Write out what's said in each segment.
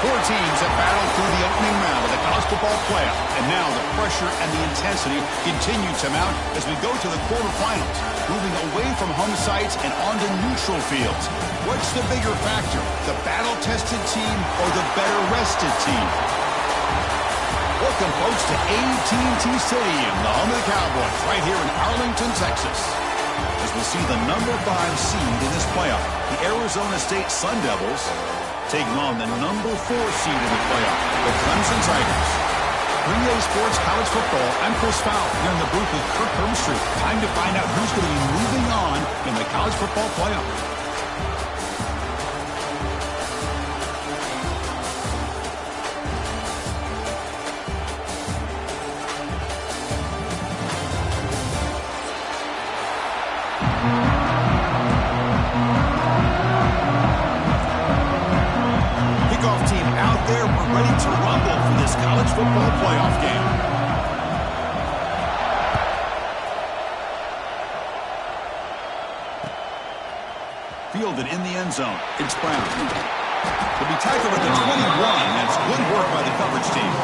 Four teams have battled through the opening round of the college football playoff, and now the pressure and the intensity continue to mount as we go to the quarterfinals, moving away from home sites and onto neutral fields. What's the bigger factor, the battle-tested team or the better-rested team? Welcome, folks, to AT&T Stadium, the home of the Cowboys, right here in Arlington, Texas. As we see the number 5 seed in this playoff, the Arizona State Sun Devils, taking on the number 4 seed in the playoff, the Clemson Tigers. 3A Sports College Football, I'm Chris Fowler, here in the booth with Kirk Herbstreit. Time to find out who's going to be moving on in the college football playoff. Football playoff game. Fielded in the end zone. It's Brown. He'll be tackled at the 21. That's good work by the coverage team.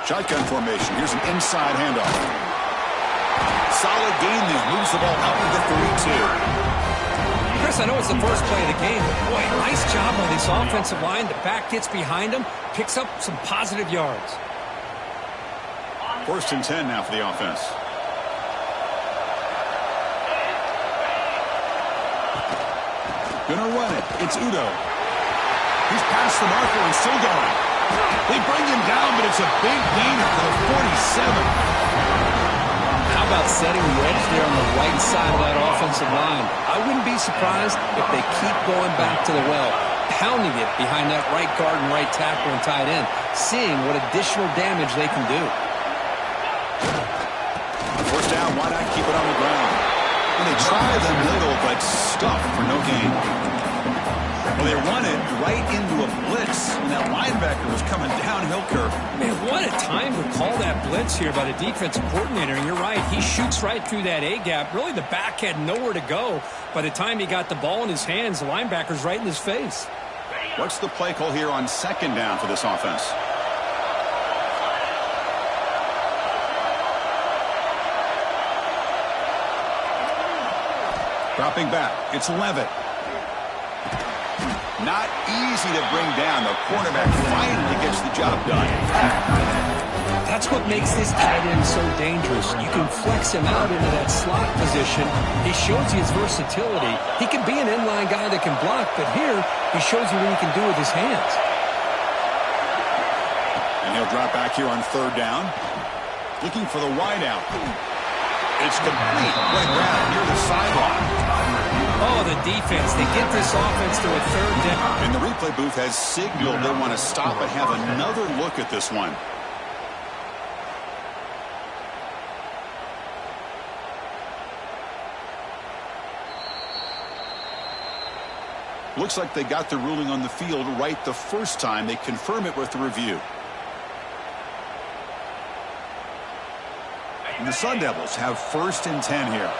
Shotgun formation. Here's an inside handoff. Solid gain there. Moves the ball out to the 32. Chris, I know it's the first play of the game, but boy, nice job on this offensive line. The back gets behind him, picks up some positive yards. 1st and 10 now for the offense. Gonna run it. It's Udo. He's past the marker and still going. They bring him down, but it's a big gainer for the 47. How about setting the edge there on the right side of that offensive line? I wouldn't be surprised if they keep going back to the well, pounding it behind that right guard and right tackle and tight end, seeing what additional damage they can do. First down, why not keep it on the ground? And they try the middle, but stuffed for no gain. Well, they run it right into a blitz when that linebacker was coming downhill curve. Man, what a time to call that blitz here by the defensive coordinator. And you're right, he shoots right through that A-gap. Really, the back had nowhere to go. By the time he got the ball in his hands, the linebacker's right in his face. What's the play call here on 2nd down for this offense? Dropping back, it's Levitt. Not easy to bring down. The cornerback finally gets the job done. That's what makes this tight end so dangerous. You can flex him out into that slot position. He shows you his versatility. He can be an inline guy that can block, but here he shows you what he can do with his hands. And he'll drop back here on 3rd down. Looking for the wide out. It's complete. Way around near the sideline. Oh, the defense. They get this offense to a 3rd down. And the replay booth has signaled they want to stop and have another look at this one. Looks like they got the ruling on the field right the first time. They confirm it with the review. And the Sun Devils have 1st and 10 here.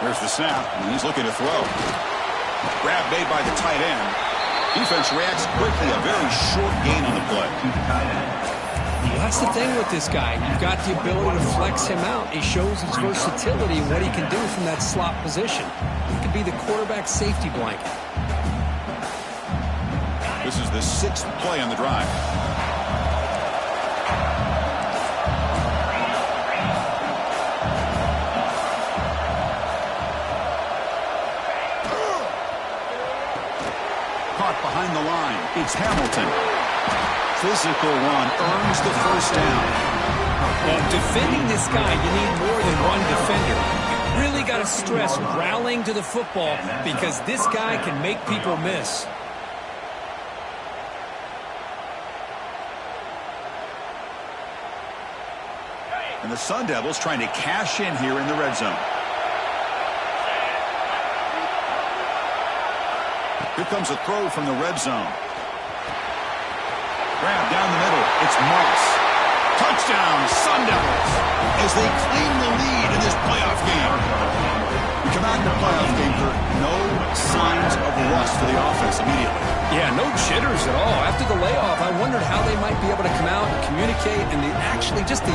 There's the snap, and he's looking to throw. Grab made by the tight end. Defense reacts quickly. A very short gain on the play. Well, that's the thing with this guy. You've got the ability to flex him out. He shows his versatility and what he can do from that slot position. He could be the quarterback safety blanket. This is the 6th play on the drive. Caught behind the line. It's Hamilton. Physical run earns the 1st down. Well, defending this guy, you need more than one defender. You really got to stress rallying to the football because this guy can make people miss. And the Sun Devils trying to cash in here in the red zone. Here comes a throw from the red zone. Grab down the middle. It's Moss. Touchdown, Sun Devils, as they claim the lead in this playoff game. We come out in the playoff game, Kurt. No signs of rust for the offense immediately. Yeah, no jitters at all. After the layoff, I wondered how they might be able to come out and communicate and actually just the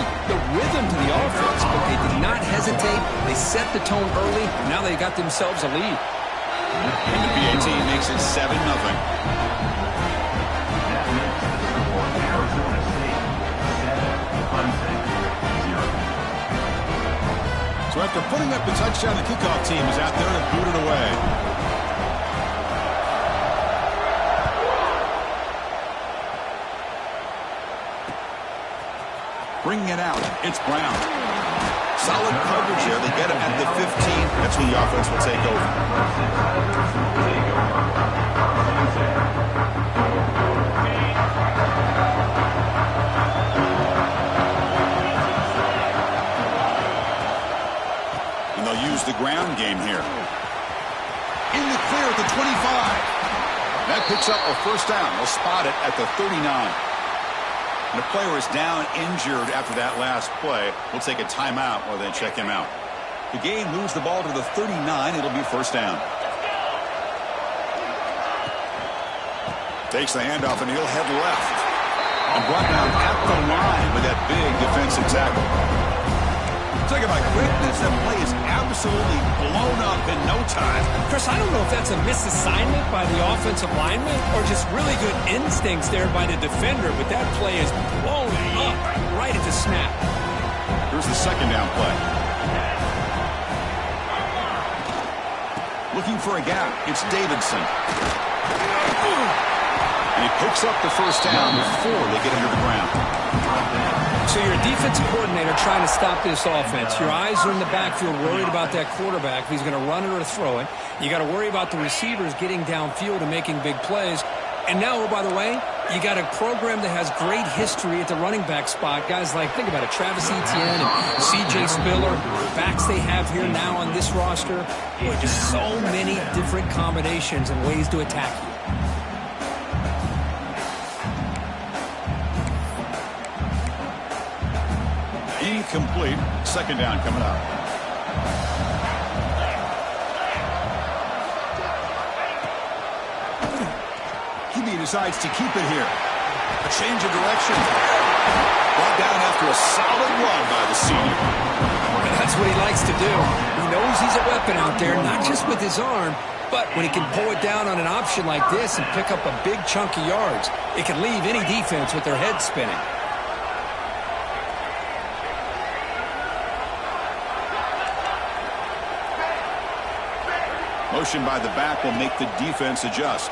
rhythm to the offense. But they did not hesitate. They set the tone early. Now they got themselves a lead. And the PAT makes it 7-0. So after putting up the touchdown, the kickoff team is out there to boot it away. Bringing it out, it's Brown. Solid coverage here. They get him at the 15. That's when the offense will take over. And they'll use the ground game here. In the clear at the 25. That picks up a first down. They'll spot it at the 39. And the player is down injured after that last play. We'll take a timeout while they check him out. The game moves the ball to the 39. It'll be first down. Takes the handoff, and he'll head left. And brought down at the line with that big defensive tackle. Talk about quickness. That play is absolutely blown up in no time. Chris, I don't know if that's a misassignment by the offensive lineman or just really good instincts there by the defender, but that play is blown up right at the snap. Here's the second down play. Looking for a gap. It's Davidson. And he picks up the first down before they get him to the ground. So you're a defensive coordinator trying to stop this offense. Your eyes are in the backfield worried about that quarterback, if he's going to run it or throw it. You got to worry about the receivers getting downfield and making big plays. And now, oh, by the way, you got a program that has great history at the running back spot. Guys like, think about it, Travis Etienne and C.J. Spiller, backs they have here now on this roster. Boy, just so many different combinations and ways to attack you. Incomplete. Second down coming up. He decides to keep it here. A change of direction. Brought down after a solid run by the senior. That's what he likes to do. He knows he's a weapon out there, not just with his arm, but when he can pull it down on an option like this and pick up a big chunk of yards, it can leave any defense with their head spinning. Motion by the back will make the defense adjust.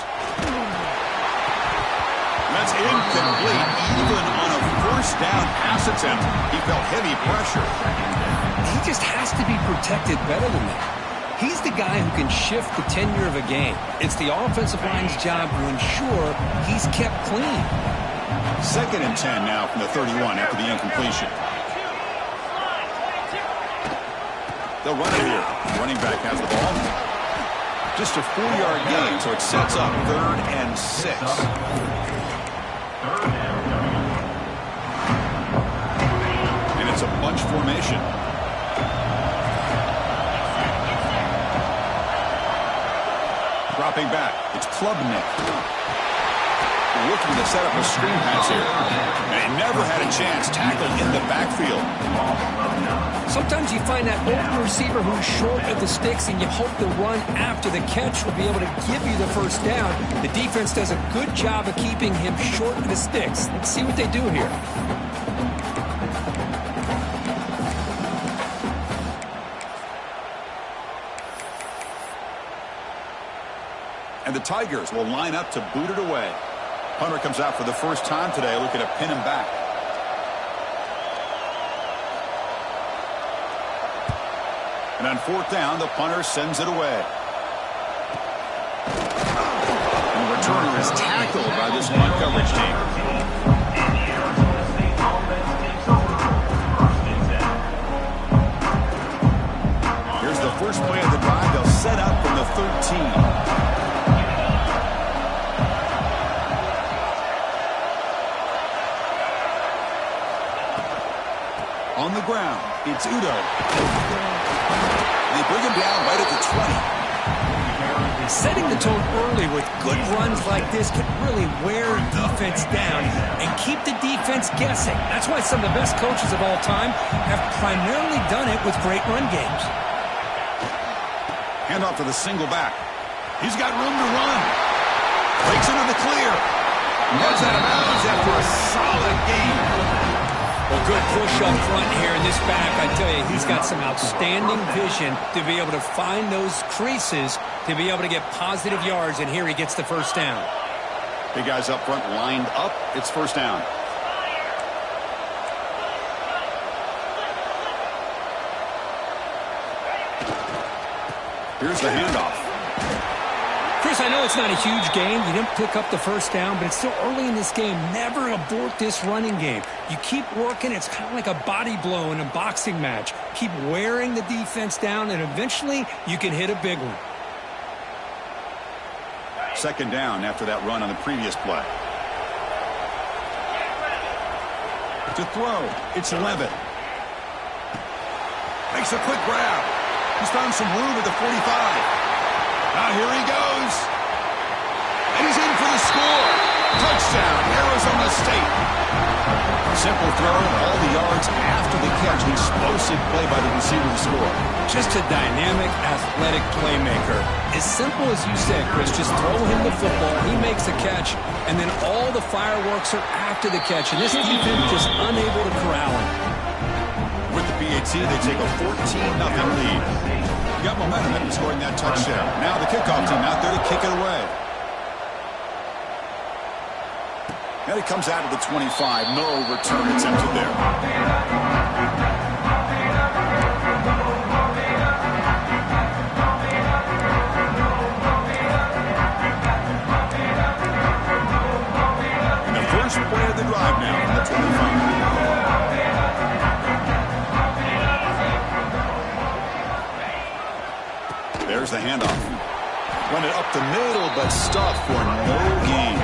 That's incomplete. Even on a first down pass attempt, he felt heavy pressure. He just has to be protected better than that. He's the guy who can shift the tenure of a game. It's the offensive line's job to ensure he's kept clean. 2nd and 10 now from the 31 after the incompletion. They'll run it here. The running back has the ball. Just a 4-yard gain, so it sets up 3rd and 6. And it's a bunch formation. Dropping back, it's Klubnik. Looking to set up a screen pass here. And he never had a chance. Tackled in the backfield. Sometimes you find that open receiver who's short of the sticks, and you hope the run after the catch will be able to give you the first down. The defense does a good job of keeping him short of the sticks. Let's see what they do here. And the Tigers will line up to boot it away. Punter comes out for the first time today, looking to pin him back. And on 4th down, the punter sends it away. And the returner is tackled by this punt coverage team. set up from the 13. On the ground, it's Udo. They bring him down right at the 20. Setting the tone early with good runs like this can really wear defense down and keep the defense guessing. That's why some of the best coaches of all time have primarily done it with great run games. Handoff to the single back. He's got room to run. Breaks into the clear. Goes out of bounds after a solid game. Well, good push up front here in this back. I tell you, he's got some outstanding vision to be able to find those creases, to be able to get positive yards, and here he gets the first down. Big guys up front lined up. It's first down. Here's the handoff. Chris, I know it's not a huge game. You didn't pick up the first down, but it's still early in this game. Never abort this running game. You keep working. It's kind of like a body blow in a boxing match. Keep wearing the defense down, and eventually you can hit a big one. Second down after that run on the previous play. To throw, it's Levitt. Makes a quick grab. He's found some room at the 45. Now here he goes. And he's in for the score. Touchdown, Arizona State. Simple throw, all the yards after the catch. Explosive play by the receiver to score. Just a dynamic, athletic playmaker. As simple as you said, Chris, just throw him the football, he makes a catch, and then all the fireworks are after the catch. And this defense just unable to corral him. With the PAT, they take a 14-0 lead. You got momentum in scoring that touchdown. Now the kickoff team out there to kick it away. And it comes out of the 25. No return attempted there. And the first play of the drive now from the 25. There's the handoff. Run it up the middle, but stuffed for no gain.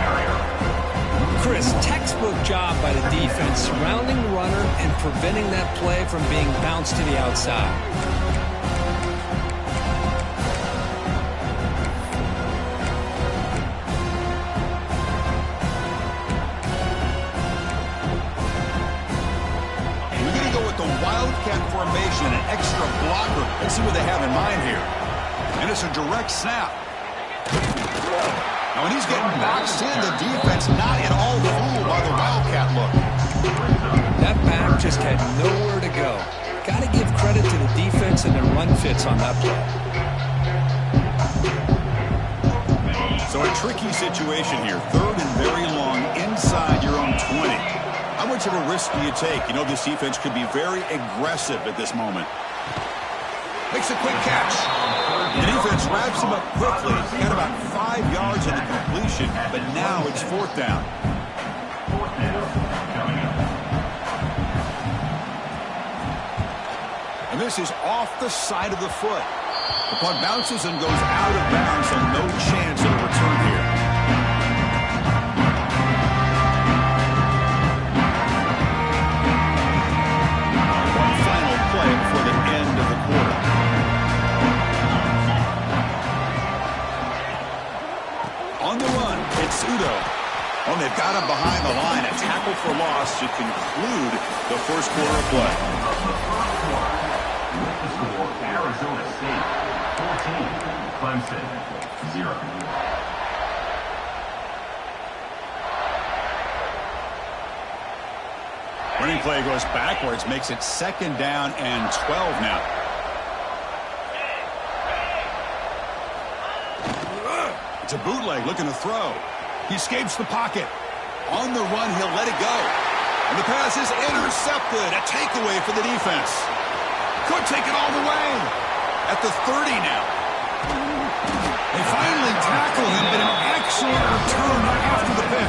Chris, textbook job by the defense, surrounding the runner and preventing that play from being bounced to the outside. We're going to go with the Wildcat formation, an extra blocker. Let's see what they have in mind here. And it's a direct snap. Now, when he's getting boxed in, the defense not at all fooled by the Wildcat look. That back just had nowhere to go. Got to give credit to the defense and their run fits on that play. So a tricky situation here. Third and very long inside your own 20. How much of a risk do you take? You know this defense could be very aggressive at this moment. Makes a quick catch. The defense wraps him up quickly. Got about 5 yards in the completion, but now it's fourth down. And this is off the side of the foot. The puck bounces and goes out of bounds, so no chance of a return here. One final play before the end of the quarter. On the run, it's Udo. Oh, they've got him behind the line. A tackle for loss to conclude the first quarter of play. Arizona State 14, Clemson 0. Running play goes backwards, makes it second down and 12 now. It's a bootleg looking to throw. He escapes the pocket. On the run, he'll let it go. And the pass is intercepted. A takeaway for the defense. Could take it all the way. At the 30 now. They finally tackle him, but an excellent return after the pick.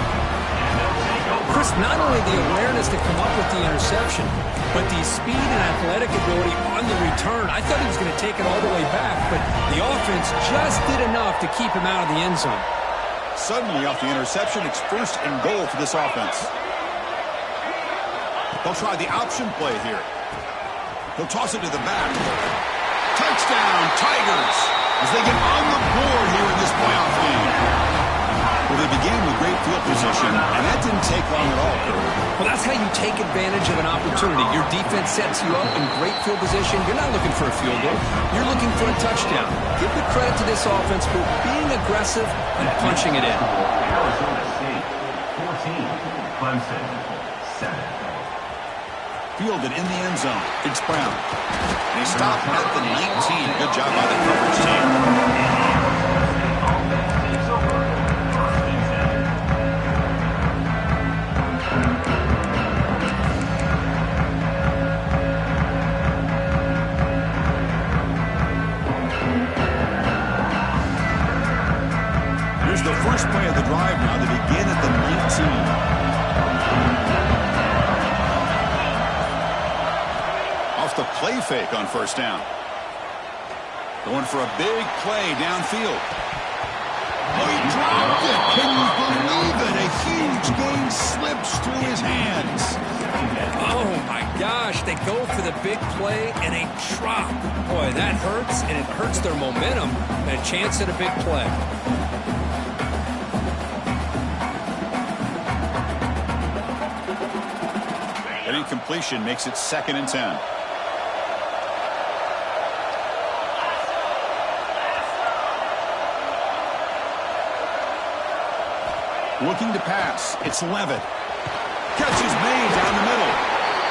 Chris, Chris, not only the awareness to come up with the interception, but the speed and athletic ability on the return. I thought he was going to take it all the way back, but the offense just did enough to keep him out of the end zone. Suddenly, off the interception, it's 1st and goal for this offense. They'll try the option play here. He'll toss it to the back. Touchdown, Tigers, as they get on the board here in this playoff game. Well, they began with great field position, and that didn't take long at all, Kurt. Well, that's how you take advantage of an opportunity. Your defense sets you up in great field position. You're not looking for a field goal. You're looking for a touchdown. Give the credit to this offense for being aggressive and punching it in. Arizona State, 14. Clemson, 7. Fielded in the end zone. It's Brown. And he stopped at the 19. Good job by the coverage team. Here's the first play of the drive now. They begin at the 19. The play fake on 1st down. Going for a big play downfield. Oh, he dropped it. Can you believe it? A huge gain slips through his hands. Oh, my gosh. They go for the big play and a drop. Boy, that hurts, and it hurts their momentum and a chance at a big play. An incompletion makes it 2nd and 10. Looking to pass. It's Levitt. Catch is made down the middle.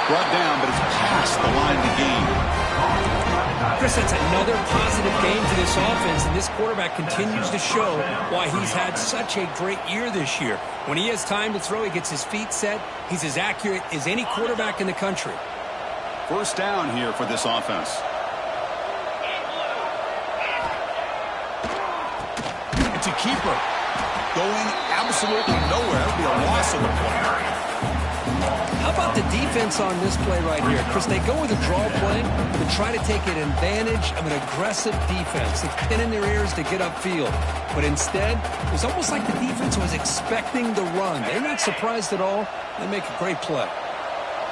Brought down, but it's past the line to gain. Chris, that's another positive game for this offense, and this quarterback continues to show why he's had such a great year this year. When he has time to throw, he gets his feet set. He's as accurate as any quarterback in the country. 1st down here for this offense. It's a keeper. Going absolutely nowhere. That would be a loss of the play. How about the defense on this play right here? Chris, they go with a draw play to try to take an advantage of an aggressive defense. It's pinning their ears to get upfield. But instead, it was almost like the defense was expecting the run. They're not surprised at all. They make a great play.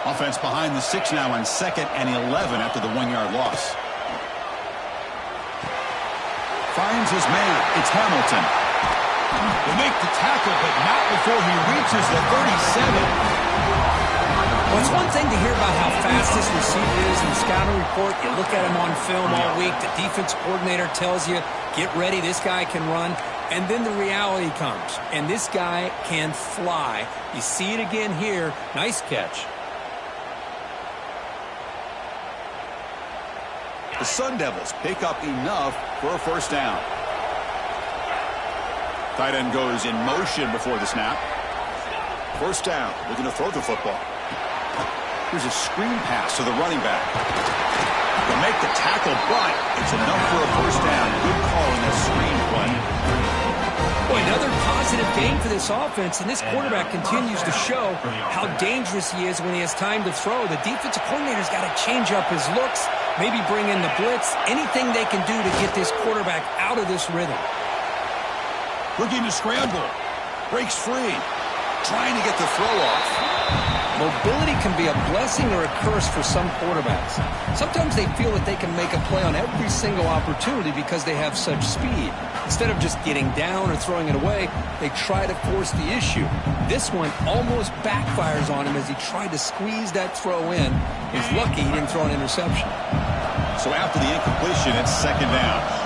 Offense behind the 6 now on 2nd and 11 after the 1-yard loss. Finds his man. It's Hamilton. They make the tackle, but not before he reaches the 37. Well, it's one thing to hear about how fast this receiver is in the scouting report. You look at him on film all week. The defense coordinator tells you, get ready, this guy can run. And then the reality comes, and this guy can fly. You see it again here. Nice catch. The Sun Devils pick up enough for a 1st down. Tight end goes in motion before the snap. 1st down, looking to throw the football. Here's a screen pass to the running back. They'll make the tackle, but it's enough for a 1st down. Good call in that screen play. Boy, another positive game for this offense, and this quarterback continues to show how dangerous he is when he has time to throw. The defensive coordinator's got to change up his looks, maybe bring in the blitz, anything they can do to get this quarterback out of this rhythm. Looking to scramble. Breaks free. Trying to get the throw off. Mobility can be a blessing or a curse for some quarterbacks. Sometimes they feel that they can make a play on every single opportunity because they have such speed. Instead of just getting down or throwing it away, they try to force the issue. This one almost backfires on him as he tried to squeeze that throw in. He's lucky he didn't throw an interception. So after the incompletion, it's 2nd down.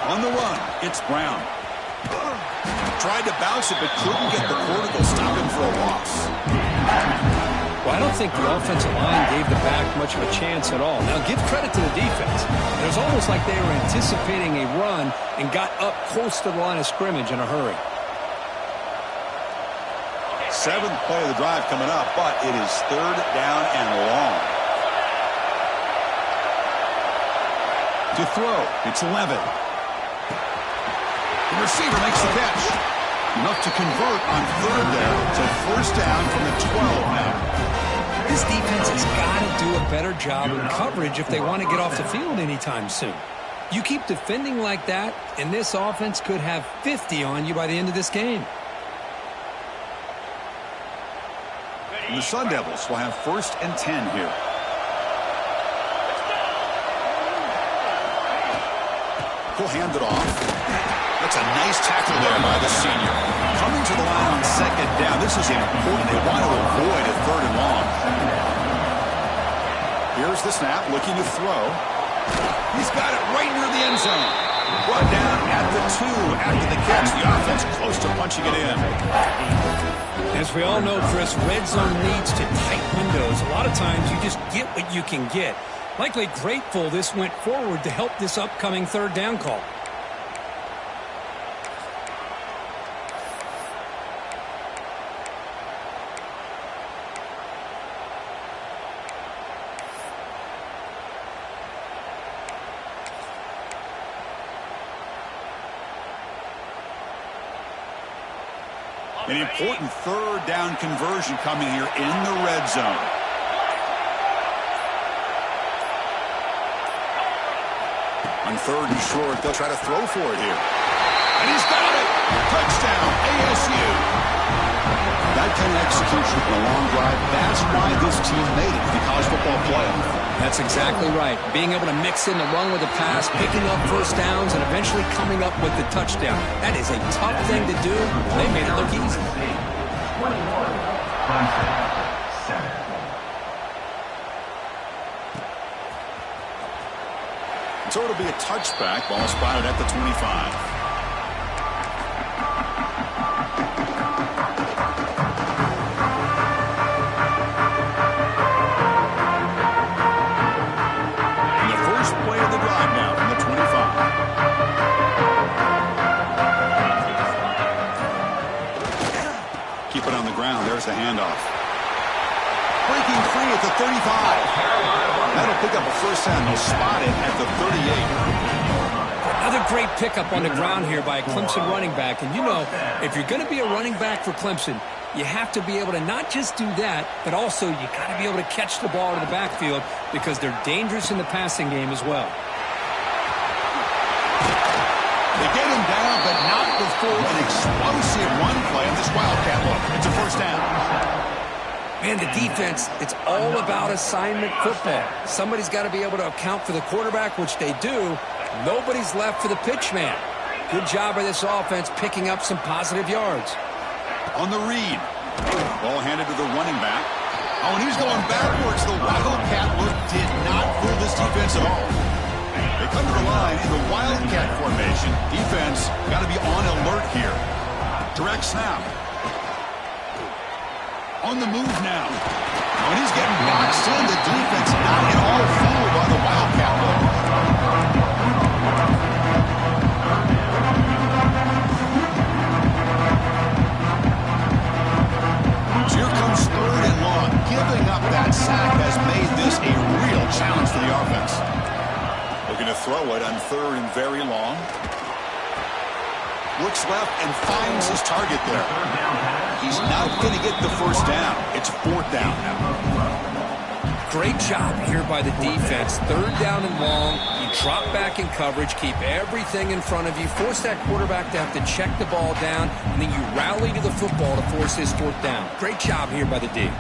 On the run, it's Brown. Tried to bounce it, but couldn't get the corner to stop him for a loss. Well, I don't think the offensive line gave the back much of a chance at all. Now, give credit to the defense. It was almost like they were anticipating a run and got up close to the line of scrimmage in a hurry. 7th play of the drive coming up, but it is 3rd down and long. To throw, it's Levitt. The receiver makes the catch. Enough to convert on third there. So first down from the 12 now. This defense has got to do a better job of coverage if they want to get off the field anytime soon. You keep defending like that, and this offense could have 50 on you by the end of this game. And the Sun Devils will have first and 10 here. He'll hand it off. That's a nice tackle there by the senior. Coming to the line on second down. This is important. They want to avoid a third and long. Here's the snap, looking to throw. He's got it right near the end zone. Brought down at the 2 after the catch. The offense close to punching it in. As we all know, Chris, red zone leads to tight windows. A lot of times you just get what you can get. Likely grateful this went forward to help this upcoming third down call. An important third down conversion coming here in the red zone. On third and short, they'll try to throw for it here. And he's got it! Touchdown, ASU! That kind of execution in a long drive, that's why this team made it to the college football playoff. That's exactly right. Being able to mix in the run with the pass, picking up first downs, and eventually coming up with the touchdown. That is a tough thing to do. They made it look easy. 21, Clemson, 7. So it'll be a touchback. Ball spotted at the 25. And the first play of the drive now from the 25. Keep it on the ground. There's the handoff. Breaking free at the 35. That'll pick up a first down. They'll spot it at the 38. Another great pickup on the ground here by a Clemson running back. And you know, if you're going to be a running back for Clemson, you have to be able to not just do that, but also you got to be able to catch the ball to the backfield because they're dangerous in the passing game as well. They get him down, but not before an explosive run play on this Wildcat look. It's a first down. Man, the defense, it's all about assignment football. Somebody's got to be able to account for the quarterback, which they do. Nobody's left for the pitch man. Good job by this offense picking up some positive yards. On the read. Ball handed to the running back. Oh, and he's going backwards. The Wildcat look did not fool this defense at all. They come to the line in the Wildcat formation. Defense got to be on alert here. Direct snap. On the move now. When he's getting boxed in, the defense not at all fooled by the Wildcat look. So here comes third and long. Giving up that sack has made this a real challenge for the offense. Looking to throw it on third and very long. Looks left and finds his target there. He's not going to get the first down. It's fourth down. Great job here by the defense. Third down and long. You drop back in coverage, keep everything in front of you, force that quarterback to have to check the ball down, and then you rally to the football to force his fourth down. Great job here by the D.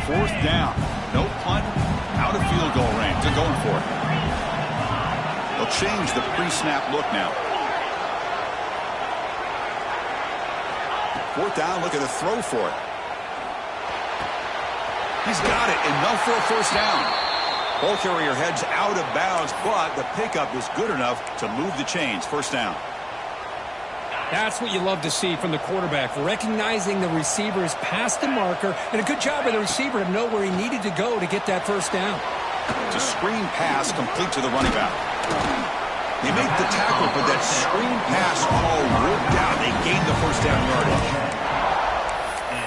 Fourth down. No punt. Out of field goal range. They're going for it. They'll change the pre-snap look now. Fourth down, looking to throw for it. He's got it. Enough for a first down. Ball carrier heads out of bounds, but the pickup is good enough to move the chains. First down. That's what you love to see from the quarterback, recognizing the receiver is past the marker, and a good job by the receiver to know where he needed to go to get that first down. It's a screen pass complete to the running back. They make the tackle, but that screen pass all ripped down. They gain the first down yardage.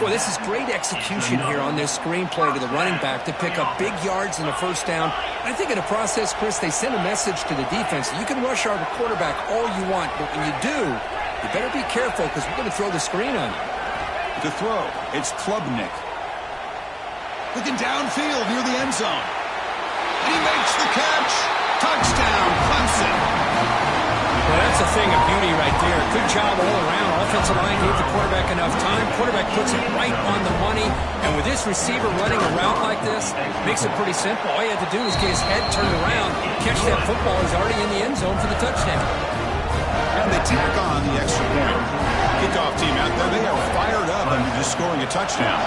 Well, this is great execution here on this screenplay to the running back to pick up big yards in the first down. I think in the process, Chris, they send a message to the defense. You can rush our quarterback all you want, but when you do, you better be careful because we're going to throw the screen on you. To throw, it's Klubnik. Looking downfield near the end zone. And he makes the catch. Touchdown, Clemson. Well, that's a thing of beauty right there. Good job all around. Offensive line gave the quarterback enough time. Quarterback puts it right on the money. And with this receiver running a route like this, makes it pretty simple. All you have to do is get his head turned around, catch that football. He's already in the end zone for the touchdown. And they tack on the extra point. Kickoff team out there, they are fired up after just scoring a touchdown.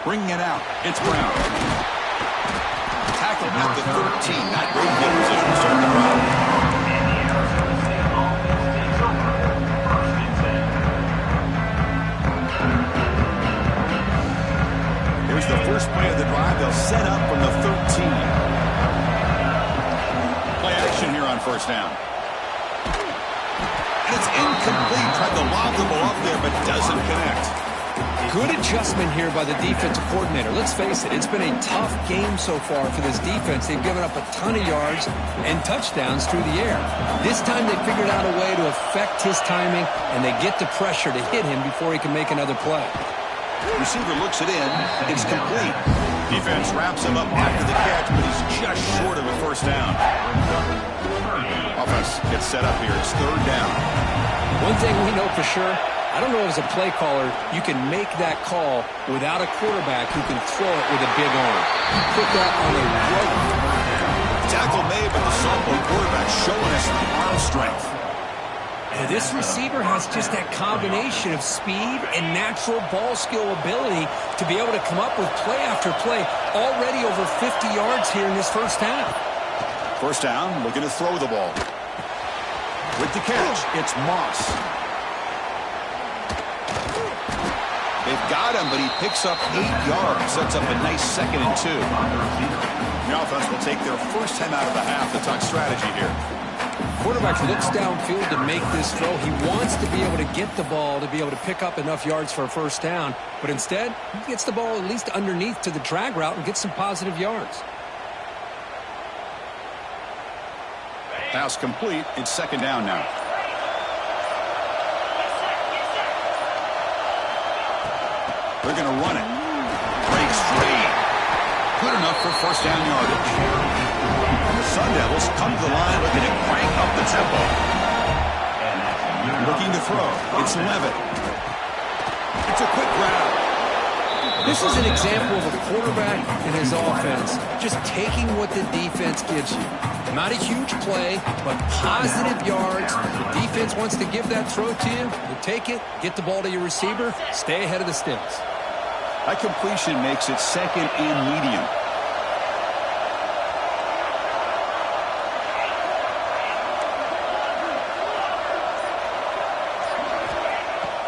Bringing it out, it's Brown. Tackled at the 13, not great field position to start the drive. Here's the first play of the drive. They'll set up from the 13. Play action here on first down. And it's incomplete. Tried to lob the ball up there, but doesn't connect. Good adjustment here by the defensive coordinator. Let's face it, it's been a tough game so far for this defense. They've given up a ton of yards and touchdowns through the air. This time they figured out a way to affect his timing, and they get the pressure to hit him before he can make another play. Receiver looks it in. It's complete. Defense wraps him up after the catch, but he's just short of a first down. Offense gets set up here. It's third down. One thing we know for sure, I don't know as a play caller, you can make that call without a quarterback who can throw it with a big arm. Put that on a rope. Tackle made, but the sophomore quarterback showing us the arm strength. And this receiver has just that combination of speed and natural ball skill ability to be able to come up with play after play. Already over 50 yards here in this first half. First down, looking to throw the ball. With the catch, it's Moss. They've got him, but he picks up 8 yards. Sets up a nice 2nd and 2. The offense will take their first time out of the half to talk strategy here. Quarterback looks downfield to make this throw. He wants to be able to get the ball to be able to pick up enough yards for a first down. But instead, he gets the ball at least underneath to the drag route and gets some positive yards. Pass complete. It's 2nd down now. They're going to run it. Breaks free. Good enough for first down yardage. And the Sun Devils come to the line looking to crank up the tempo. Looking to throw. It's Levitt. It's a quick grab. This is an example of a quarterback and his offense just taking what the defense gives you. Not a huge play, but positive yards. The defense wants to give that throw to you. You take it, get the ball to your receiver, stay ahead of the sticks. That completion makes it 2nd and medium.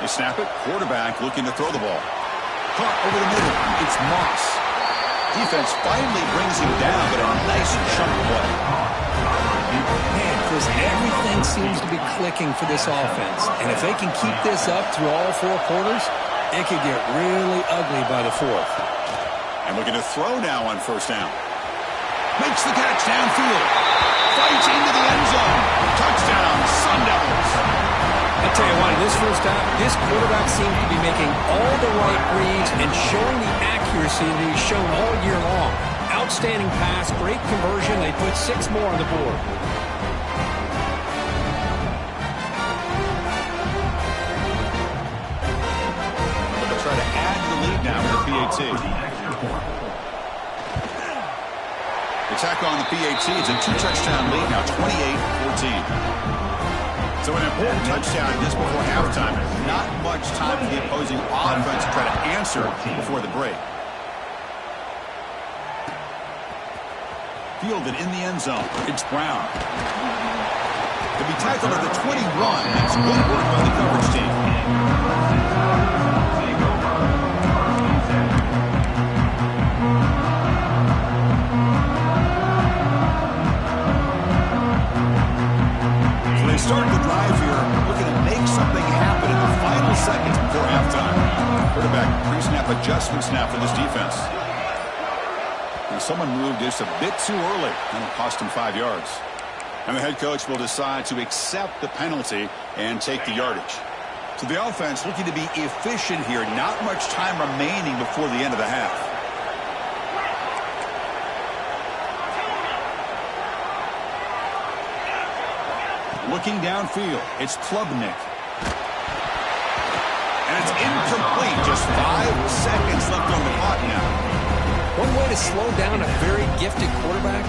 They snap it. Quarterback looking to throw the ball. Caught over the middle. It's Moss. Defense finally brings him down, but a nice chunk play. Man, Chris, everything seems to be clicking for this offense. And if they can keep this up through all 4 quarters, it could get really ugly by the 4th. And looking to throw now on first down. Makes the catch downfield. Fights into the end zone. Touchdown, Sun Devils. I tell you what, in this first half, this quarterback seems to be making all the right reads and showing the accuracy that he's shown all year long. Outstanding pass, great conversion. They put 6 more on the board. They'll try to add to the lead now with the PAT. The tackle on the PAT. It's a 2-touchdown lead now, 28-14. So an important touchdown just before halftime. Not much time for the opposing offense to try to answer before the break. Fielded in the end zone. It's Brown. To be tackled at the 21. That's good work by the coverage team. So they start the drive here pre-snap adjustments now for this defense. And someone moved just a bit too early, and it cost him 5 yards. And the head coach will decide to accept the penalty and take the yardage. So the offense looking to be efficient here. Not much time remaining before the end of the half. Looking downfield, it's Klubnik. And it's incomplete. Just 5 seconds left on the clock now. One way to slow down a very gifted quarterback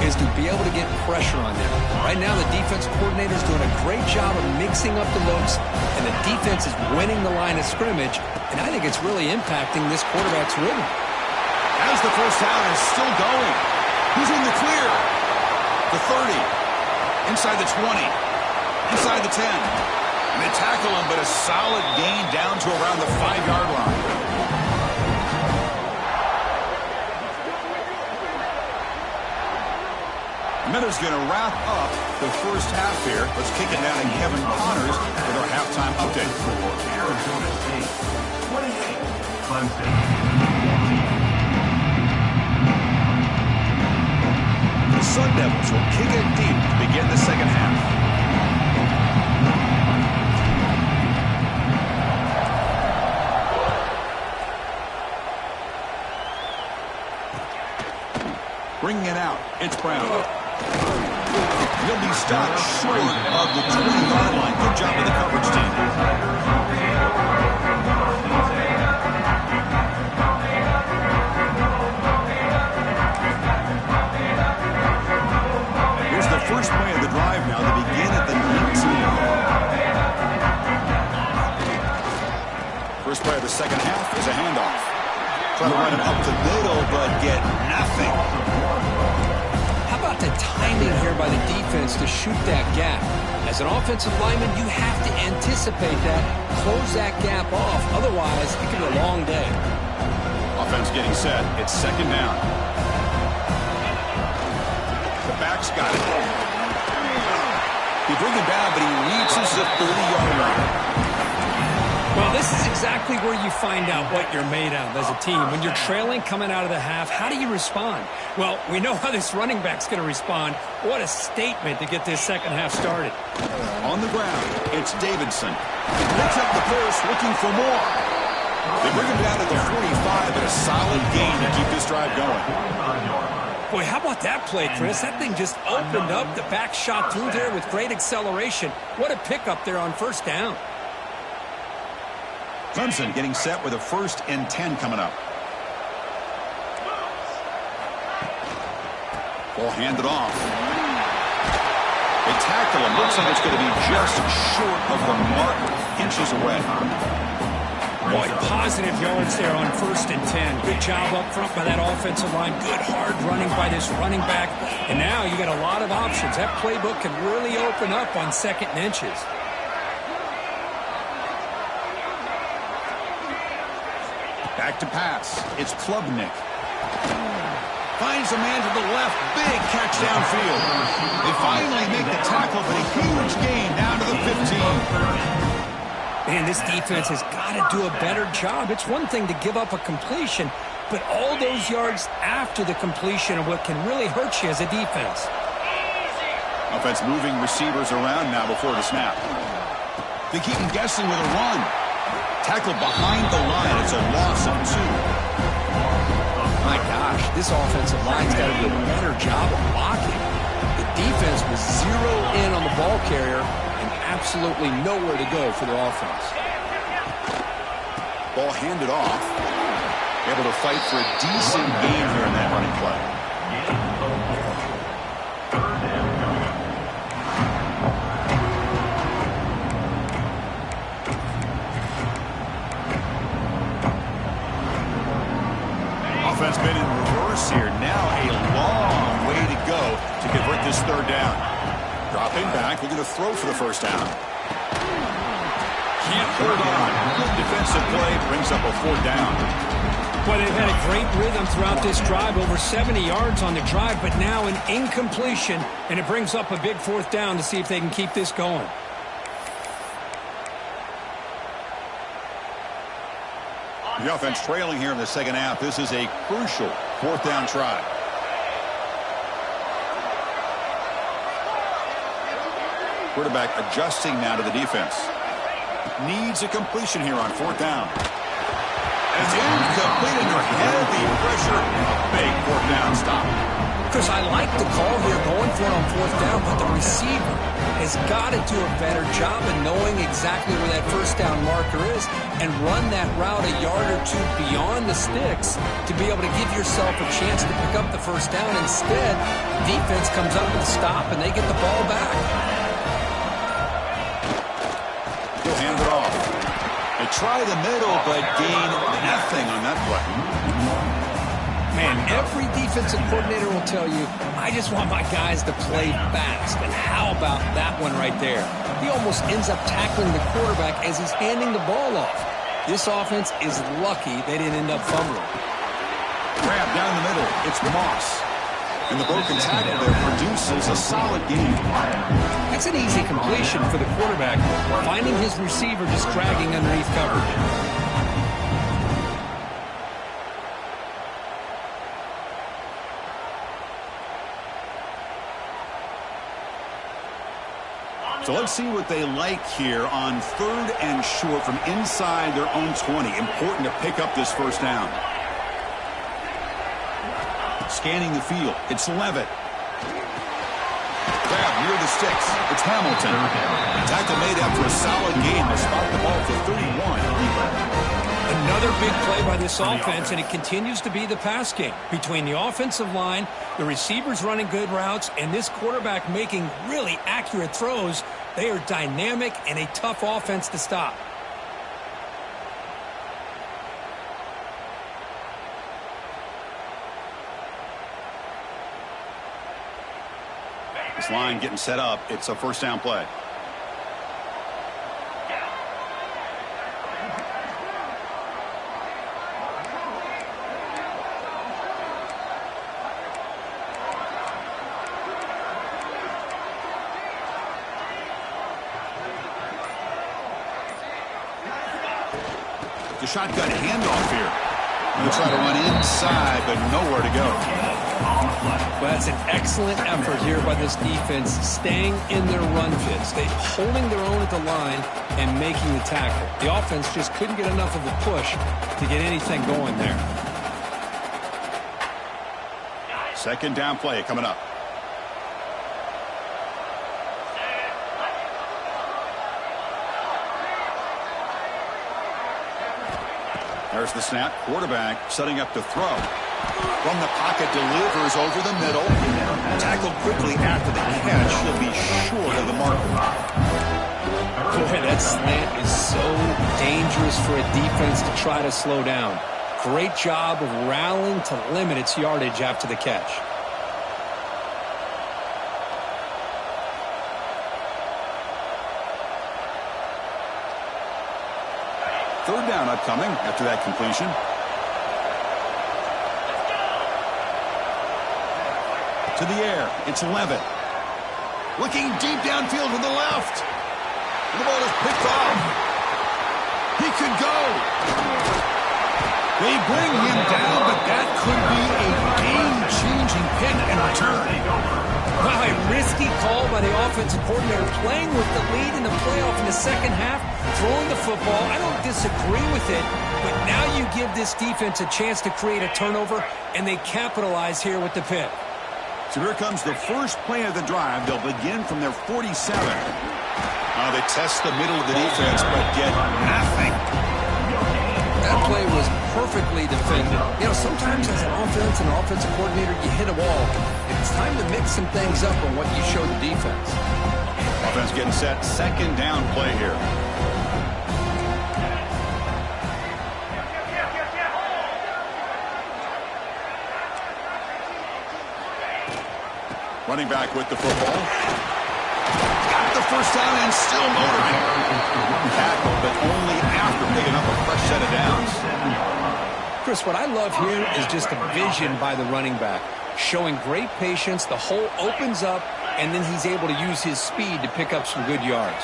is to be able to get pressure on them. Right now, the defense coordinator is doing a great job of mixing up the looks, and the defense is winning the line of scrimmage, and I think it's really impacting this quarterback's rhythm. As the first down is still going. Who's in the clear? The 30. Inside the 20. Inside the 10. And they tackle him, but a solid gain down to around the 5-yard line. Miller's going to wrap up the first half here. Let's kick it down to Kevin Connors with our halftime update. For Arizona State, 28, Clemson. The Sun Devils will kick it deep to begin the second half. Bringing it out, it's Brown. He'll be stopped short of the 20-yard line. Good job with the coverage team. Here's the first play of the drive now. They begin at the 19. First play of the second half is a handoff. Trying to run it up the middle, but get nothing. How about the timing here by the defense to shoot that gap? As an offensive lineman, you have to anticipate that, close that gap off. Otherwise, it can be a long day. Offense getting set. It's second down. The back's got it. He brings it down, but he reaches the 30-yard line. Well, this is exactly where you find out what you're made of as a team. When you're trailing coming out of the half, how do you respond? Well, we know how this running back's going to respond. What a statement to get this second half started. On the ground, it's Davidson. Picks up the first, looking for more. They bring him down to the 45, and a solid gain to keep this drive going. Boy, how about that play, Chris? That thing just opened up. The back shot through there with great acceleration. What a pickup there on first down. Clemson getting set with a 1st and 10 coming up. Ball handed off. They tackle him. Looks like it's going to be just short of the mark, inches away. Boy, positive yards there on 1st and 10. Good job up front by that offensive line. Good hard running by this running back. And now you got a lot of options. That playbook can really open up on 2nd and inches. Back to pass. It's Klubnik. Finds a man to the left. Big catch downfield. They finally make the tackle, but a huge gain down to the 15. Man, this defense has got to do a better job. It's one thing to give up a completion, but all those yards after the completion are what can really hurt you as a defense. Offense moving receivers around now before the snap. They keep him guessing with a run. Tackled behind the line. It's a loss of 2. My gosh, this offensive line's got to do a better job of blocking. The defense was 0 in on the ball carrier and absolutely nowhere to go for the offense. Ball handed off. Able to fight for a decent gain here in that running play. Offense been in reverse here. Now a long way to go to convert this 3rd down. Dropping back, looking to throw for the first down. Can't hold on. Good defensive play brings up a 4th down. Well, they've had a great rhythm throughout this drive, over 70 yards on the drive, but now an incompletion, and it brings up a big 4th down to see if they can keep this going. The offense trailing here in the second half. This is a crucial fourth down try. Quarterback adjusting now to the defense. Needs a completion here on fourth down. And it's incomplete under heavy pressure. A big fourth down stop. Chris, I like the call here going for it on fourth down, but the receiver has got to do a better job of knowing exactly where that first down marker is and run that route a yard or two beyond the sticks to be able to give yourself a chance to pick up the first down. Instead, defense comes up with a stop and they get the ball back. He'll hand it off. They try the middle, but gain nothing on that play. Man, every defensive coordinator will tell you, I just want my guys to play fast. And how about that one right there? He almost ends up tackling the quarterback as he's handing the ball off. This offense is lucky they didn't end up fumbling. Grab down the middle. It's Moss. And the broken tackle there produces a solid game. That's an easy completion for the quarterback, finding his receiver just dragging underneath coverage. So let's see what they like here on 3rd and short from inside their own 20. Important to pick up this first down. Scanning the field. It's Levitt. Grab near the sticks. It's Hamilton. Tackle made after a solid game. They spot the ball for 31. Another big play by this offense, and it continues to be the pass game. Between the offensive line, the receivers running good routes, and this quarterback making really accurate throws, they are dynamic and a tough offense to stop. This line getting set up. It's a first down play. The shotgun handoff here. They'll try to run inside, but nowhere to go. Well, that's an excellent effort here by this defense, staying in their run fits. They holding their own at the line and making the tackle. The offense just couldn't get enough of a push to get anything going there. Second down play coming up. There's the snap. Quarterback setting up to throw. From the pocket, delivers over the middle. Tackled quickly after the catch. He'll be short of the marker. Boy, that slant is so dangerous for a defense to try to slow down. Great job of rallying to limit its yardage after the catch. Third down upcoming after that completion. To the air. It's Levitt. Looking deep downfield to the left. And the ball is picked off. He could go. They bring him down, but that could be a game-changing pick and return. Wow, a risky call by the offensive coordinator, playing with the lead in the playoff in the second half, throwing the football. I don't disagree with it, but now you give this defense a chance to create a turnover, and they capitalize here with the pick. So here comes the first play of the drive. They'll begin from their 47. They test the middle of the defense, but get nothing. That play was perfectly defended. You know, sometimes as an offense and an offensive coordinator, you hit a wall. It's time to mix some things up on what you show the defense. Offense getting set. Second down play here. Running back with the football. Got the first down and still motoring. Tackle, but only after picking up a fresh set of downs. Chris, what I love here is just the vision by the running back. Showing great patience, the hole opens up, and then he's able to use his speed to pick up some good yards.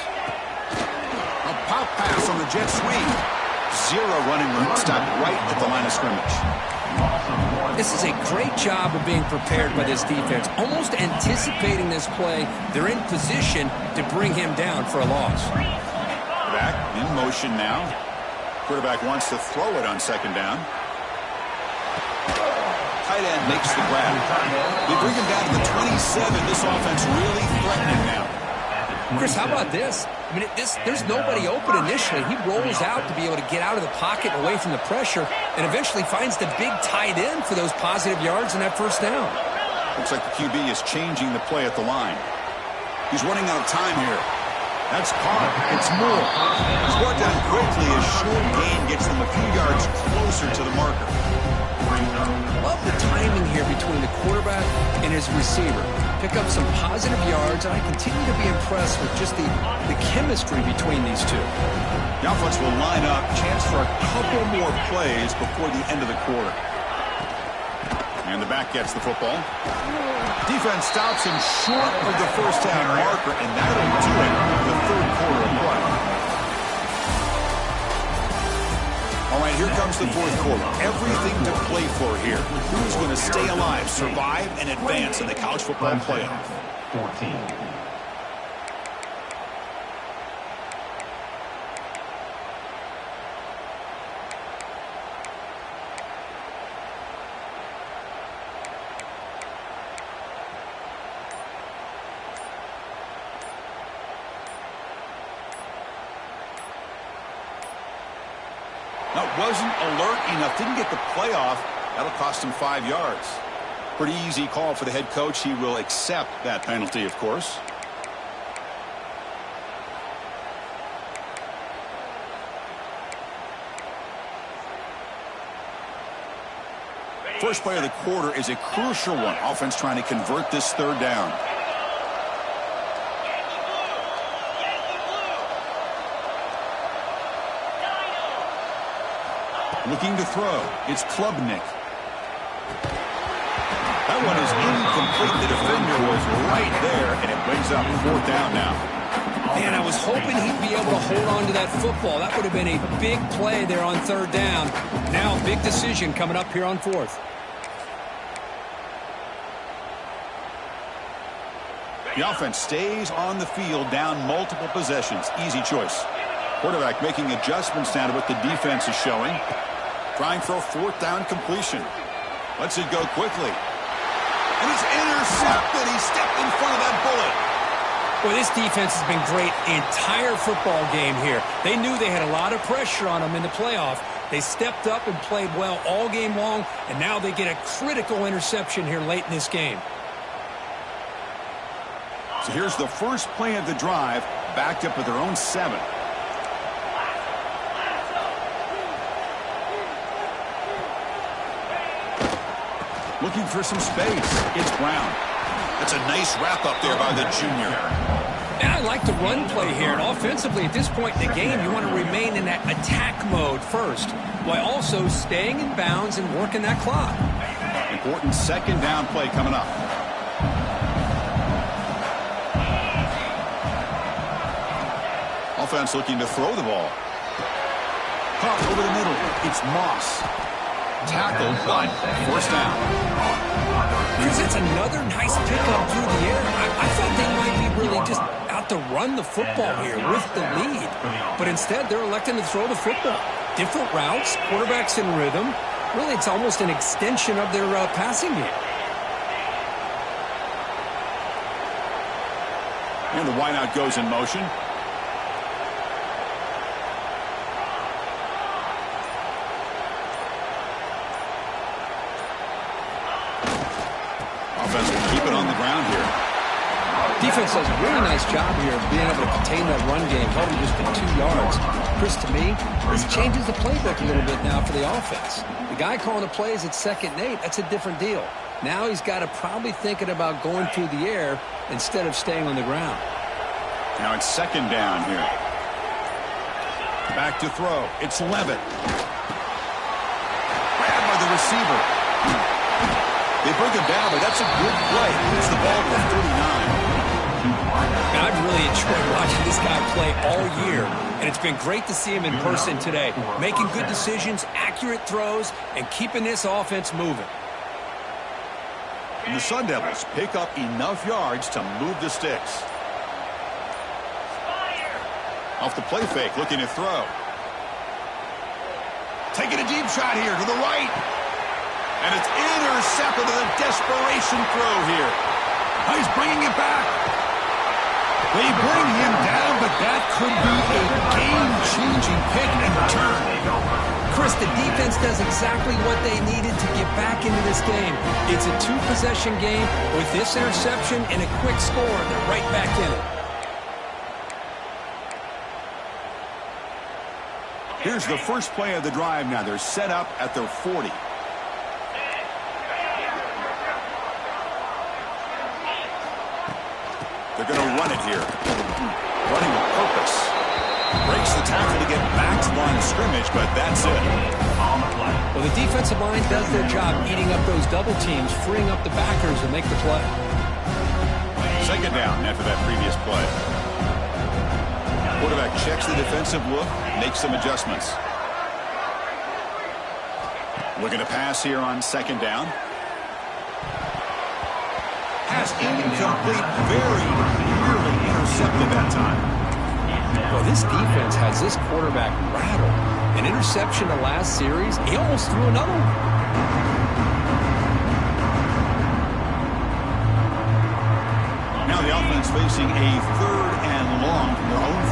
A pop pass on the jet sweep. Zero running room. Stopped right at the line of scrimmage. This is a great job of being prepared by this defense. Almost anticipating this play, they're in position to bring him down for a loss. Back in motion now. Quarterback wants to throw it on second down. Tight end makes the grab. They bring him down to the 27. This offense really threatening now. Chris, how about this? I mean, there's nobody open initially. He rolls out to be able to get out of the pocket and away from the pressure and eventually finds the big tight end for those positive yards in that first down. Looks like the QB is changing the play at the line. He's running out of time here. That's caught. It's Moore. He's brought down quickly as short gain gets them a few yards closer to the marker. Love the timing here between the quarterback and his receiver. Pick up some positive yards, and I continue to be impressed with just the chemistry between these two. The offense will line up. Chance for a couple more plays before the end of the quarter. And the back gets the football. Defense stops him short of the first down marker, and that'll do it for the third quarter of play. All right, here comes the fourth quarter. Everything to play for here. Who's going to stay alive, survive, and advance in the college football playoff? 14. Wasn't alert enough, didn't get the playoff. That'll cost him 5 yards. Pretty easy call for the head coach. He will accept that penalty, of course. First play of the quarter is a crucial one. Offense trying to convert this third down. Looking to throw. It's Klubnik. That one is incomplete. The defender was right there, and it brings up fourth down now. Man, I was hoping he'd be able to hold on to that football. That would have been a big play there on third down. Now, big decision coming up here on fourth. The offense stays on the field, down multiple possessions. Easy choice. Quarterback making adjustments now to what the defense is showing. Trying for a fourth down completion. Lets it go quickly. And he's intercepted. He stepped in front of that bullet. Boy, this defense has been great the entire football game here. They knew they had a lot of pressure on them in the playoff. They stepped up and played well all game long, and now they get a critical interception here late in this game. So here's the first play of the drive, backed up at their own 7. Looking for some space. It's Brown. That's a nice wrap up there by the junior. And I like the run play here. And offensively, at this point in the game, you want to remain in that attack mode first, while also staying in bounds and working that clock. Important second down play coming up. Offense looking to throw the ball. Caught over the middle. It's Moss. Tackled by first down. Chris, it's another nice pickup through the air. I thought they might be really just out to run the football here with the lead. But instead, they're electing to throw the football. Different routes, quarterbacks in rhythm. Really, it's almost an extension of their passing game. And the wideout goes in motion. Offense will keep it on the ground here. Defense does a really nice job here of being able to contain that run game, held him just to 2 yards. Chris, to me, this changes the playbook a little bit now for the offense. The guy calling the plays at 2nd and 8, that's a different deal. Now he's got to probably thinking about going through the air instead of staying on the ground. Now it's 2nd down here. Back to throw. It's Levitt. Grabbed by the receiver. They bring him down, but that's a good play. Moves the ball to the 39. Now, I've really enjoyed watching this guy play all year, and it's been great to see him in person today, making good decisions, accurate throws, and keeping this offense moving. And the Sun Devils pick up enough yards to move the sticks. Off the play fake, looking to throw. Taking a deep shot here to the right. And it's intercepted with a desperation throw here. He's bringing it back. They bring him down, but that could be a game-changing pick and return. Chris, the defense does exactly what they needed to get back into this game. It's a two-possession game. With this interception and a quick score, they're right back in it. Here's the first play of the drive now. They're set up at their 40. They're going to run it here. Running with purpose. Breaks the tackle to get back to the line of scrimmage, but that's it. Well, the defensive line does their job eating up those double teams, freeing up the backers to make the play. Second down after that previous play. Quarterback checks the defensive look, makes some adjustments. Looking to pass here on second down. Pass incomplete, very nearly intercepted that time. Well, this defense has this quarterback rattled. An interception the last series, he almost threw another one. Now the offense facing a third and long from their own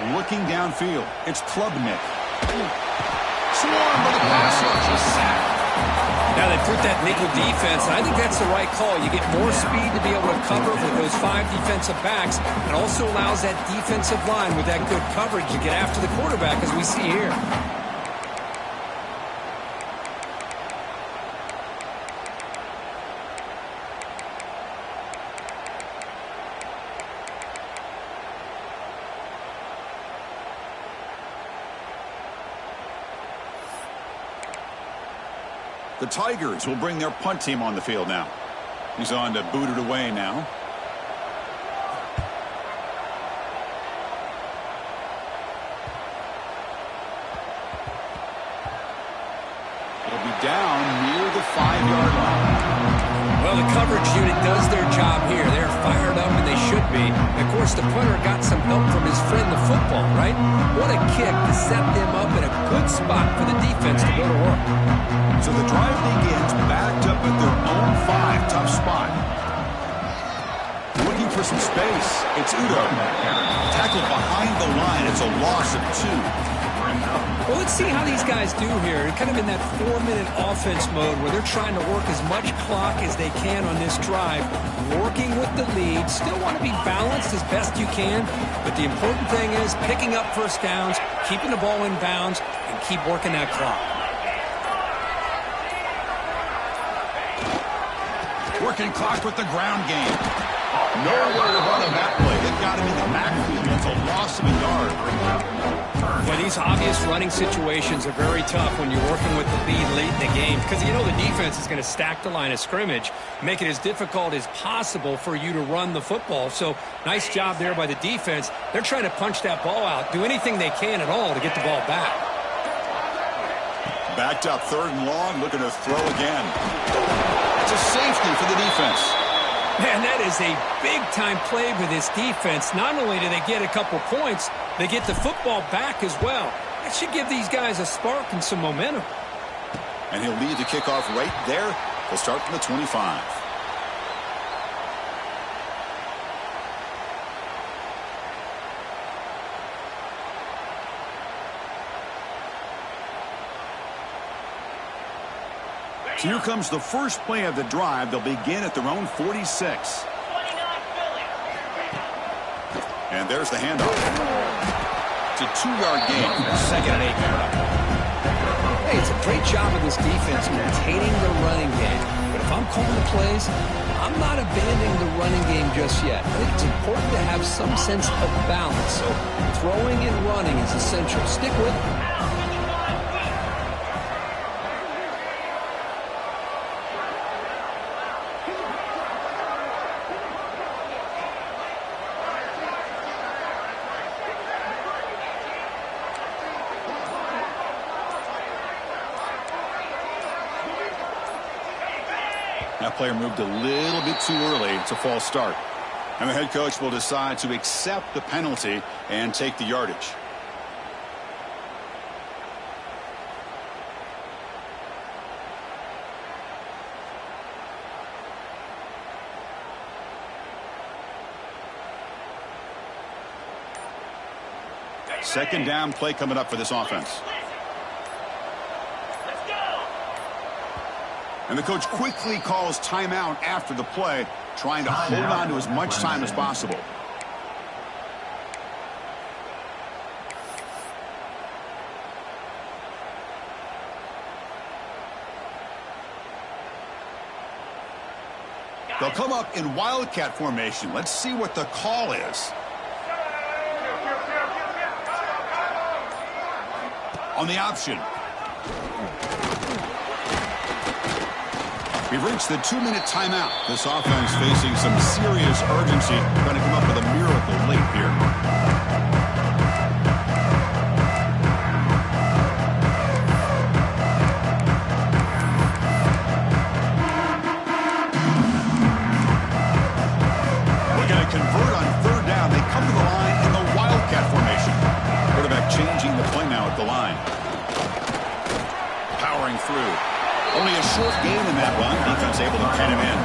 41. Looking downfield, it's Klubnik. Swarm by the pass rush, a sack. Now they put that nickel defense, and I think that's the right call. You get more speed to be able to cover with those 5 defensive backs. It also allows that defensive line with that good coverage to get after the quarterback, as we see here. The Tigers will bring their punt team on the field now. He's on to boot it away now. It'll be down near the 5-yard line. Well, the coverage unit does their job here. They're fired up, and they should be. And of course, the punter got some help from his friend, the football, right? What a kick to set them up in a good spot for the defense to go to work. So the drive begins backed up at their own 5. Tough spot. Looking for some space. It's Udo. Tackled behind the line. It's a loss of 2. Well, let's see how these guys do here. Kind of in that 4-minute offense mode where they're trying to work as much clock as they can on this drive, working with the lead. Still want to be balanced as best you can, but the important thing is picking up first downs, keeping the ball in bounds, and keep working that clock. Working clock with the ground game. Nowhere to run on that play. They've got him in the backfield. It's a loss of a yard. Well, these obvious running situations are very tough when you're working with the lead late in the game because you know the defense is going to stack the line of scrimmage, make it as difficult as possible for you to run the football. So nice job there by the defense. They're trying to punch that ball out, do anything they can at all to get the ball back. Backed up 3rd and long, looking to throw again. It's a safety for the defense. Man, that is a big-time play for this defense. Not only do they get a couple points, they get the football back as well. That should give these guys a spark and some momentum. And he'll lead the kickoff right there. He'll start from the 25. So here comes the first play of the drive. They'll begin at their own 46. And there's the handoff. It's a 2-yard gain for the 2nd and 8. Hey, it's a great job of this defense maintaining the running game. But if I'm calling the plays, I'm not abandoning the running game just yet. I think it's important to have some sense of balance. So throwing and running is essential. Stick with it. That player moved a little bit too early. It's a false start. And the head coach will decide to accept the penalty and take the yardage. Second down play coming up for this offense. And the coach quickly calls timeout after the play, trying to hold on to as much time as possible. They'll come up in wildcat formation. Let's see what the call is. On the option. We've reached the 2-minute timeout. This offense facing some serious urgency, trying to come up with a miracle late here. We're going to convert on third down. They come to the line in the wildcat formation. Quarterback changing the play now at the line. Powering through. Only a short gain in that run. Defense able to pin him in.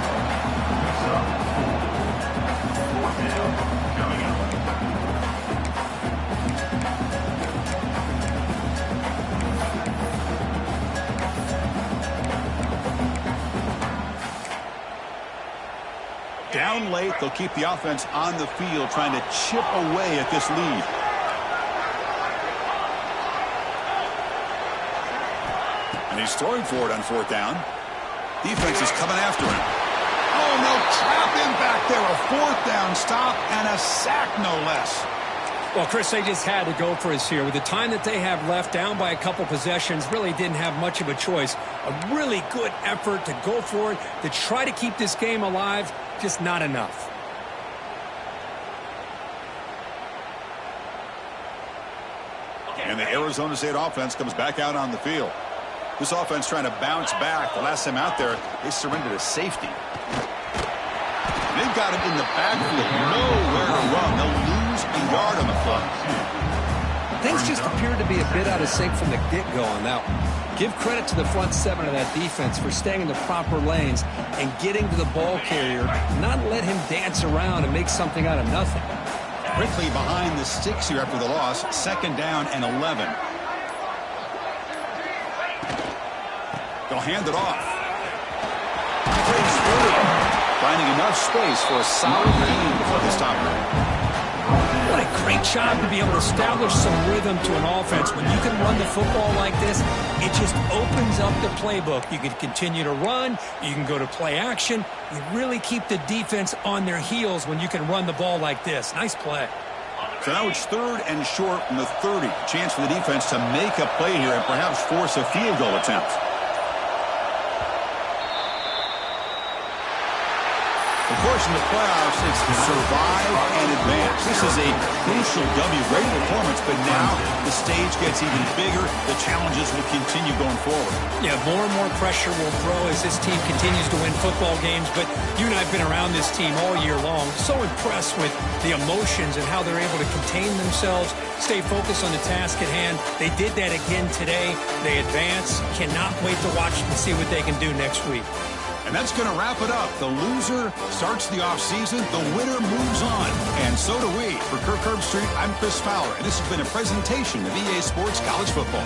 Down late, they'll keep the offense on the field, trying to chip away at this lead. He's throwing for it on fourth down. Defense is coming after him. Oh, no, trap him back there. A fourth down stop and a sack, no less. Well, Chris, they just had to go for us here. With the time that they have left, down by a couple possessions, really didn't have much of a choice. A really good effort to go for it, to try to keep this game alive, just not enough. And the Arizona State offense comes back out on the field. This offense trying to bounce back. The last time out there, they surrendered a safety. They've got him in the backfield. Nowhere to run. They'll lose a yard on the play. Things just appeared to be a bit out of sync from the get-go on that one. Give credit to the front seven of that defense for staying in the proper lanes and getting to the ball carrier, not let him dance around and make something out of nothing. Quickly behind the sticks here after the loss. Second down and 11. They'll hand it off. Finding enough space for a solid gain before the stopper. What a great job to be able to establish some rhythm to an offense. When you can run the football like this, it just opens up the playbook. You can continue to run. You can go to play action. You really keep the defense on their heels when you can run the ball like this. Nice play. So now it's third and short from the 30. Chance for the defense to make a play here and perhaps force a field goal attempt. Of course, in the playoffs, it's survive and advance. This is a crucial W. Great performance, but now the stage gets even bigger. The challenges will continue going forward. Yeah, more and more pressure will grow as this team continues to win football games, but you and I have been around this team all year long. So impressed with the emotions and how they're able to contain themselves, stay focused on the task at hand. They did that again today. They advance. Cannot wait to watch and see what they can do next week. And that's going to wrap it up. The loser starts the offseason. The winner moves on. And so do we. For Kirk Herbstreit, I'm Chris Fowler. And this has been a presentation of EA Sports College Football.